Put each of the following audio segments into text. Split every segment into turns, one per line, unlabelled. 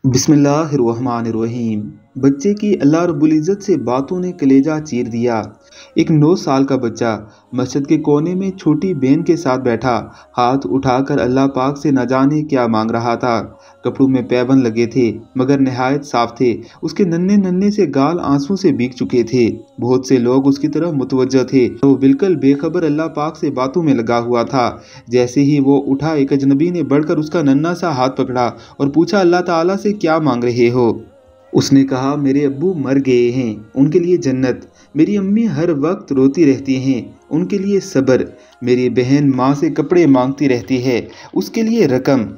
बिस्मिल्लाहिर्रहमानिर्रहीम। बच्चे की अल्लाह रब्बुल इज़्ज़त से बातों ने कलेजा चीर दिया। एक 9 साल का बच्चा मस्जिद के कोने में छोटी बहन के साथ बैठा हाथ उठाकर अल्लाह पाक से न जाने क्या मांग रहा था। कपड़ों में पैबंद लगे थे मगर नहायत साफ थे। उसके नन्हे नन्हे से गाल आंसू से भीग चुके थे। बहुत से लोग उसकी तरफ मुतवज्जह थे। वो बिल्कुल बेखबर अल्लाह पाक से बातों में लगा हुआ था। जैसे ही वो उठा, एक अजनबी ने बढ़कर उसका नन्हा सा हाथ पकड़ा और पूछा, अल्लाह ताला से क्या मांग रहे हो? उसने कहा, मेरे अब्बू मर गए हैं, उनके लिए जन्नत। मेरी अम्मी हर वक्त रोती रहती हैं, उनके लिए सब्र। मेरी बहन माँ से कपड़े मांगती रहती है, उसके लिए रकम।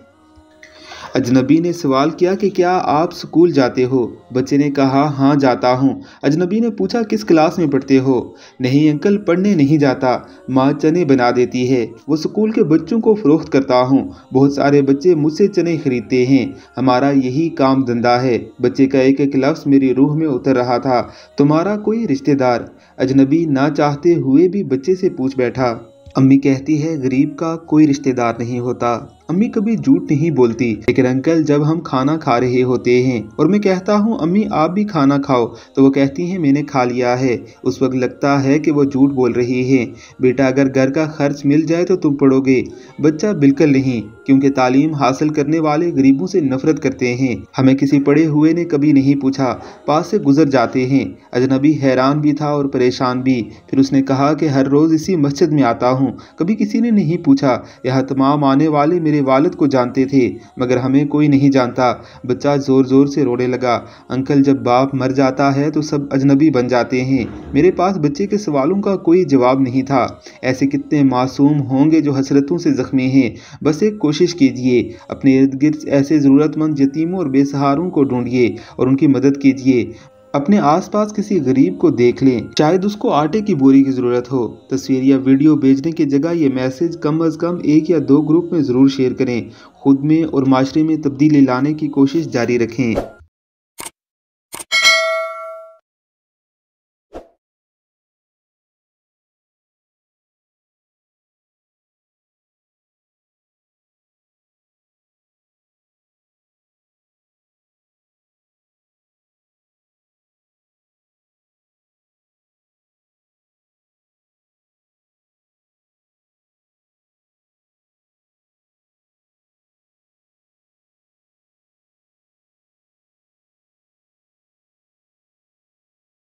अजनबी ने सवाल किया कि क्या आप स्कूल जाते हो? बच्चे ने कहा, हाँ जाता हूँ। अजनबी ने पूछा, किस क्लास में पढ़ते हो? नहीं अंकल, पढ़ने नहीं जाता, माँ चने बना देती है, वो स्कूल के बच्चों को फ़रोख्त करता हूँ। बहुत सारे बच्चे मुझसे चने खरीदते हैं, हमारा यही काम धंधा है। बच्चे का एक एक लफ्ज़ मेरी रूह में उतर रहा था। तुम्हारा कोई रिश्तेदार? अजनबी ना चाहते हुए भी बच्चे से पूछ बैठा। अम्मी कहती है, गरीब का कोई रिश्तेदार नहीं होता। अम्मी कभी झूठ नहीं बोलती। लेकिन अंकल, जब हम खाना खा रहे होते हैं और मैं कहता हूँ, अम्मी आप भी खाना खाओ, तो वो कहती हैं, मैंने खा लिया है। उस वक्त लगता है कि वो झूठ बोल रही है। बेटा, अगर घर का खर्च मिल जाए तो तुम पढ़ोगे? बच्चा, बिल्कुल नहीं, क्योंकि तालीम हासिल करने वाले गरीबों से नफरत करते हैं। हमें किसी पढ़े हुए ने कभी नहीं पूछा, पास से गुजर जाते हैं। अजनबी हैरान भी था और परेशान भी। फिर उसने कहा कि हर रोज़ इसी मस्जिद में आता हूँ, कभी किसी ने नहीं पूछा। यहाँ तमाम आने वाले मेरे वालिद को जानते थे मगर हमें कोई नहीं जानता। बच्चा ज़ोर ज़ोर से रोने लगा। अंकल, जब बाप मर जाता है तो सब अजनबी बन जाते हैं। मेरे पास बच्चे के सवालों का कोई जवाब नहीं था। ऐसे कितने मासूम होंगे जो हसरतों से ज़ख्मी हैं। बस एक कोशिश कीजिए, अपने इर्द गिर्द ऐसे ज़रूरतमंद यतीमों और बेसहारों को ढूंढिए और उनकी मदद कीजिए। अपने आसपास किसी गरीब को देख लें, शायद उसको आटे की बोरी की ज़रूरत हो। तस्वीर या वीडियो भेजने की जगह ये मैसेज कम अज़ कम 1 या 2 ग्रुप में ज़रूर शेयर करें। खुद में और माशरे में तब्दीली लाने की कोशिश जारी रखें।